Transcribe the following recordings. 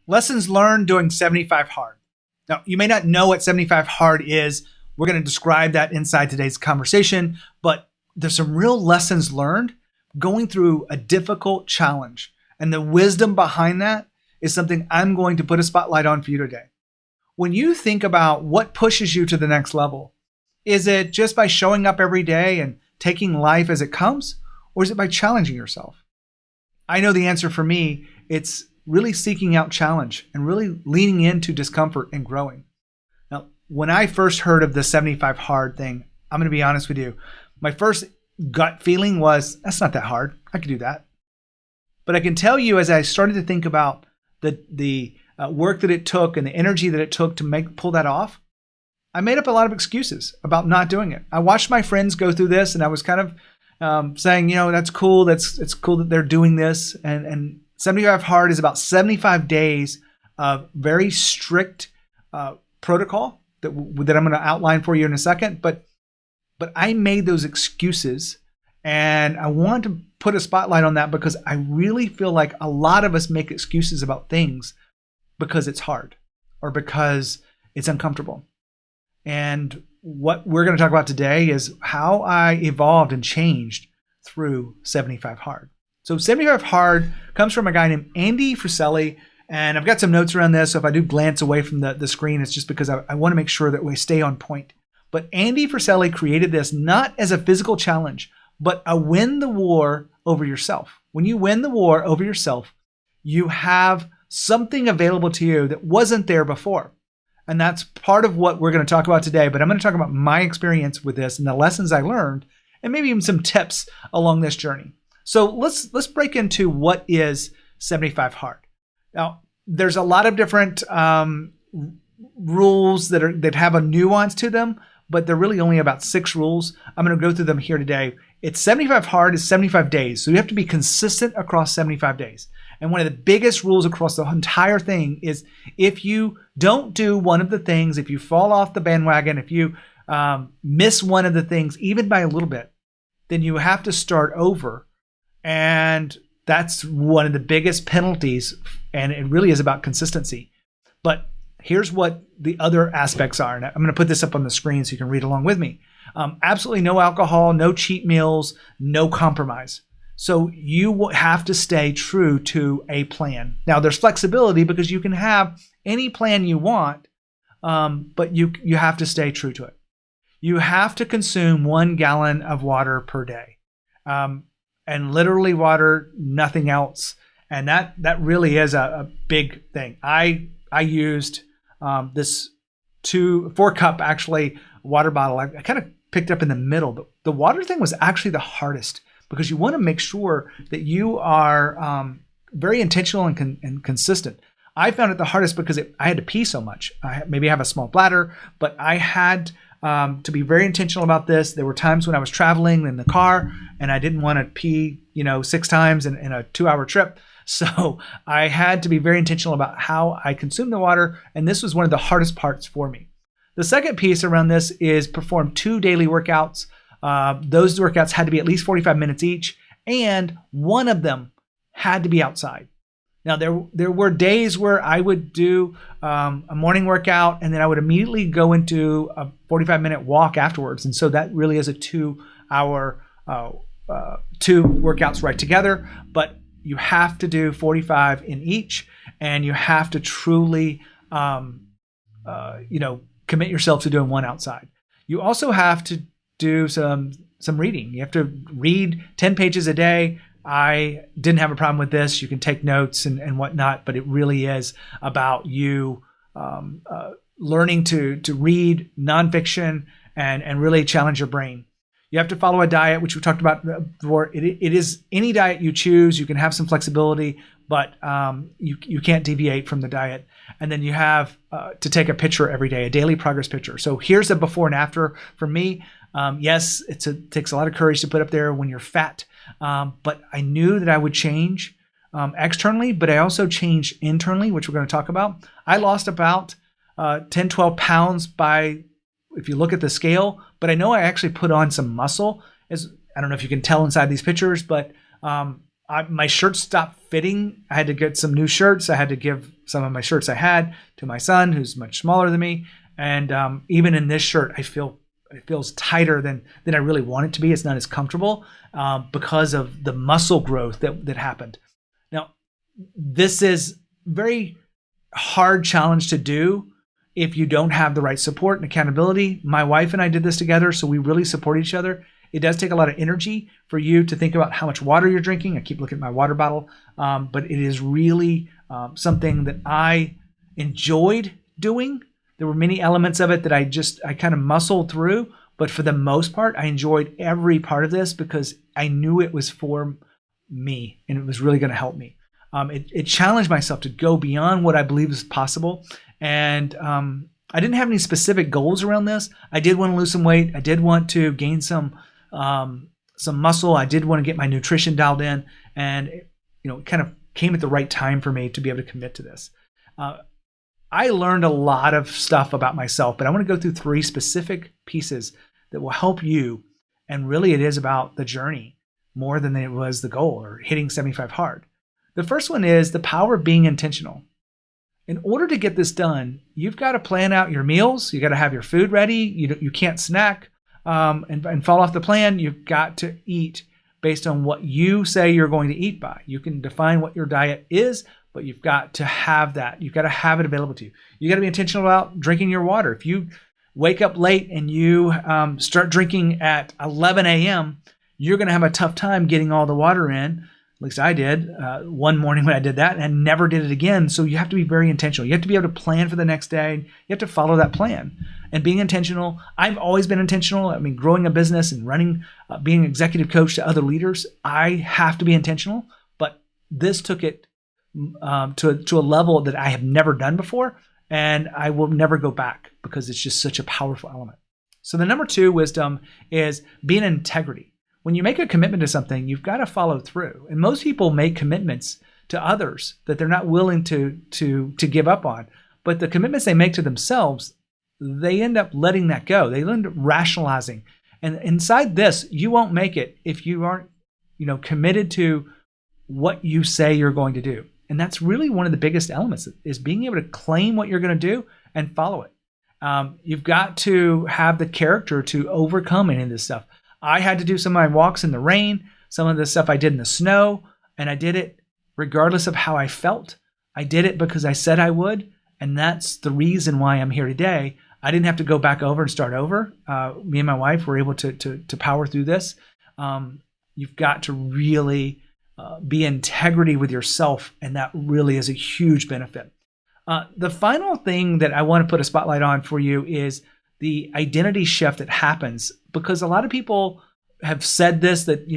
Lessons learned doing 75 hard. Now, you may not know what 75 hard is. We're going to describe that inside today's conversation, but there's some real lessons learned going through a difficult challenge. And the wisdom behind that is something I'm going to put a spotlight on for you today. When you think about what pushes you to the next level, is it just by showing up every day and taking life as it comes, or is it by challenging yourself? I know the answer for me, it's really seeking out challenge and really leaning into discomfort and growing. Now, when I first heard of the 75 hard thing, I'm going to be honest with you. My first gut feeling was, that's not that hard. I could do that. But I can tell you, as I started to think about the work that it took and the energy that it took to pull that off, I made up a lot of excuses about not doing it. I watched my friends go through this, and I was kind of saying, that's cool. It's cool that they're doing this. And 75 hard is about 75 days of very strict protocol that I'm going to outline for you in a second. But I made those excuses, and I want to put a spotlight on that because I really feel like a lot of us make excuses about things because it's hard or because it's uncomfortable. And what we're going to talk about today is how I evolved and changed through 75 hard. So 75 hard comes from a guy named Andy Frisella, and I've got some notes around this. So if I do glance away from the screen, it's just because I want to make sure that we stay on point. But Andy Frisella created this not as a physical challenge, but a win the war over yourself. When you win the war over yourself, you have something available to you that wasn't there before. And that's part of what we're going to talk about today. But I'm going to talk about my experience with this and the lessons I learned, and maybe even some tips along this journey. So let's break into what is 75 hard. Now, there's a lot of different rules that have a nuance to them, but they're really only about 6 rules. I'm going to go through them here today. It's 75 hard is 75 days. So you have to be consistent across 75 days. And one of the biggest rules across the entire thing is if you don't do one of the things, if you fall off the bandwagon, if you miss one of the things, even by a little bit, then you have to start over. And that's one of the biggest penalties. And it really is about consistency. But here's what the other aspects are. And I'm going to put this up on the screen so you can read along with me. Absolutely no alcohol, no cheat meals, no compromise. So you have to stay true to a plan. Now, there's flexibility because you can have any plan you want, but you have to stay true to it. You have to consume 1 gallon of water per day, and literally water, nothing else. And that really is a big thing. I used this 4-cup actually water bottle. I kind of picked up in the middle, but the water thing was actually the hardest because you want to make sure that you are very intentional and consistent. I found it the hardest because I had to pee so much. Maybe I have a small bladder, but I had to be very intentional about this. There were times when I was traveling in the car and I didn't want to pee, 6 times in a 2-hour trip. So I had to be very intentional about how I consume the water. And this was one of the hardest parts for me. The second piece around this is perform 2 daily workouts. Those workouts had to be at least 45 minutes each, and one of them had to be outside. Now, there were days where I would do a morning workout, and then I would immediately go into a 45-minute walk afterwards. And so that really is a 2-hour, 2 workouts right together. But you have to do 45 in each, and you have to truly, commit yourself to doing one outside. You also have to do some reading. You have to read 10 pages a day. I didn't have a problem with this. You can take notes and whatnot, but it really is about you learning to read nonfiction and really challenge your brain. You have to follow a diet, which we talked about before. It is any diet you choose. You can have some flexibility, but you can't deviate from the diet. And then you have to take a picture every day, a daily progress picture. So here's the before and after for me. Yes, it takes a lot of courage to put up there when you're fat, but I knew that I would change externally, but I also changed internally, which we're going to talk about. I lost about 10, 12 pounds if you look at the scale, but I know I actually put on some muscle. I don't know if you can tell inside these pictures, but my shirt stopped fitting. I had to get some new shirts. I had to give some of my shirts I had to my son, who's much smaller than me. And even in this shirt, it feels tighter than I really want it to be. It's not as comfortable because of the muscle growth that happened. Now, this is very hard challenge to do if you don't have the right support and accountability. My wife and I did this together, so we really support each other. It does take a lot of energy for you to think about how much water you're drinking. I keep looking at my water bottle, but it is really something that I enjoyed doing. There were many elements of it that I kind of muscled through, but for the most part, I enjoyed every part of this because I knew it was for me and it was really going to help me. It challenged myself to go beyond what I believe is possible. And I didn't have any specific goals around this. I did want to lose some weight. I did want to gain some muscle. I did want to get my nutrition dialed in, and it kind of came at the right time for me to be able to commit to this. I learned a lot of stuff about myself, but I want to go through 3 specific pieces that will help you. And really, it is about the journey more than it was the goal or hitting 75 hard. The first one is the power of being intentional. In order to get this done, you've got to plan out your meals. You got to have your food ready. You can't snack and fall off the plan. You've got to eat based on what you say you're going to eat by. You can define what your diet is, but you've got to have that. You've got to have it available to you. You got to be intentional about drinking your water. If you wake up late and you start drinking at 11 a.m., you're going to have a tough time getting all the water in. At least I did one morning when I did that and never did it again. So you have to be very intentional. You have to be able to plan for the next day. You have to follow that plan. And being intentional, I've always been intentional. I mean, growing a business and running, being an executive coach to other leaders, I have to be intentional. But this took it to a level that I have never done before. And I will never go back because it's just such a powerful element. So the number 2 wisdom is being in integrity. When you make a commitment to something, you've got to follow through. And most people make commitments to others that they're not willing to give up on. But the commitments they make to themselves, they end up letting that go. They end up rationalizing. And inside this, you won't make it if you aren't, committed to what you say you're going to do. And that's really one of the biggest elements is being able to claim what you're going to do and follow it. You've got to have the character to overcome any of this stuff. I had to do some of my walks in the rain, some of the stuff I did in the snow, and I did it regardless of how I felt. I did it because I said I would, and that's the reason why I'm here today. I didn't have to go back over and start over. Me and my wife were able to power through this. You've got to really be in integrity with yourself, and that really is a huge benefit. The final thing that I want to put a spotlight on for you is the identity shift that happens, because a lot of people have said this, that,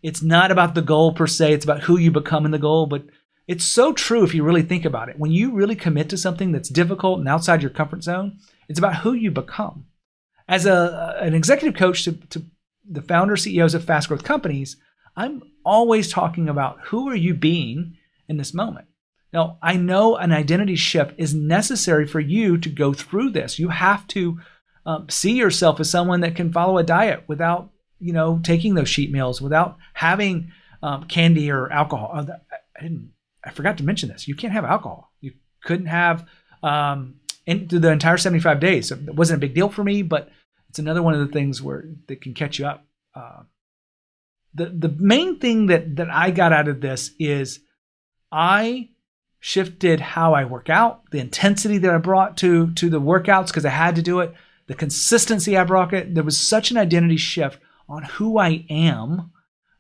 it's not about the goal per se, it's about who you become in the goal. But it's so true if you really think about it. When you really commit to something that's difficult and outside your comfort zone, it's about who you become. As an executive coach to the founders, CEOs of fast growth companies, I'm always talking about who are you being in this moment. Now, I know an identity shift is necessary for you to go through this. You have to see yourself as someone that can follow a diet without, taking those cheat meals, without having candy or alcohol. I forgot to mention this. You can't have alcohol. You couldn't have through the entire 75 days. So it wasn't a big deal for me, but it's another one of the things that can catch you up. The main thing that I got out of this is I shifted how I work out, the intensity that I brought to the workouts because I had to do it, the consistency I brought it. There was such an identity shift on who I am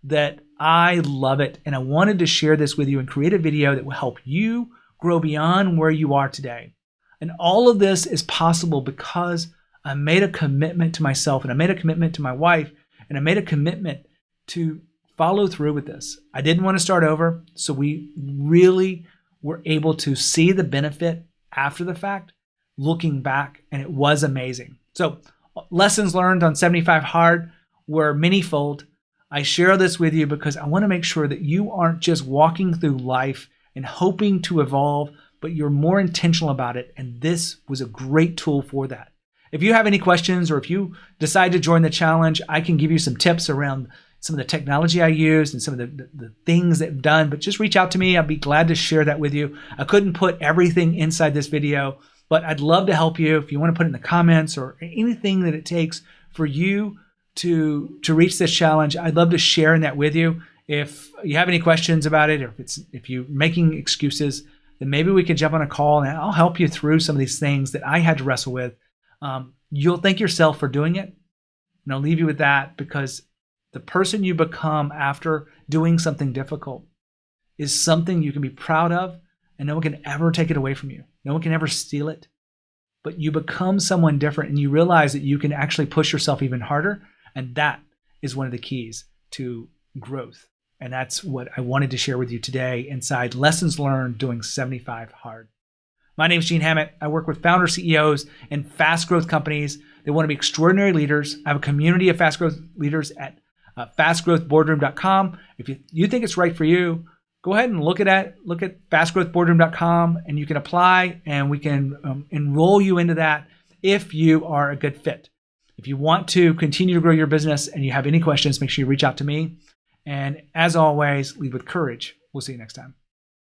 that I love it. And I wanted to share this with you and create a video that will help you grow beyond where you are today. And all of this is possible because I made a commitment to myself, and I made a commitment to my wife, and I made a commitment to follow through with this. I didn't want to start over, so we really were able to see the benefit after the fact, looking back, and it was amazing. So lessons learned on 75 Hard were many-fold. I share this with you because I want to make sure that you aren't just walking through life and hoping to evolve, but you're more intentional about it, and this was a great tool for that. If you have any questions or if you decide to join the challenge, I can give you some tips around, some of the technology I used and some of the things that I've done, but just reach out to me. I'd be glad to share that with you. I couldn't put everything inside this video, but I'd love to help you. If you want to put it in the comments or anything that it takes for you to reach this challenge, I'd love to share in that with you. If you have any questions about it, or if you're making excuses, then maybe we could jump on a call and I'll help you through some of these things that I had to wrestle with. You'll thank yourself for doing it. And I'll leave you with that, because the person you become after doing something difficult is something you can be proud of, and no one can ever take it away from you. No one can ever steal it. But you become someone different, and you realize that you can actually push yourself even harder. And that is one of the keys to growth. And that's what I wanted to share with you today inside Lessons Learned Doing 75 Hard. My name is Gene Hammett. I work with founder CEOs and fast growth companies. They want to be extraordinary leaders. I have a community of fast growth leaders at fastgrowthboardroom.com. If you think it's right for you, go ahead and look at fastgrowthboardroom.com, and you can apply, and we can enroll you into that if you are a good fit. If you want to continue to grow your business and you have any questions, make sure you reach out to me. And as always, lead with courage. We'll see you next time.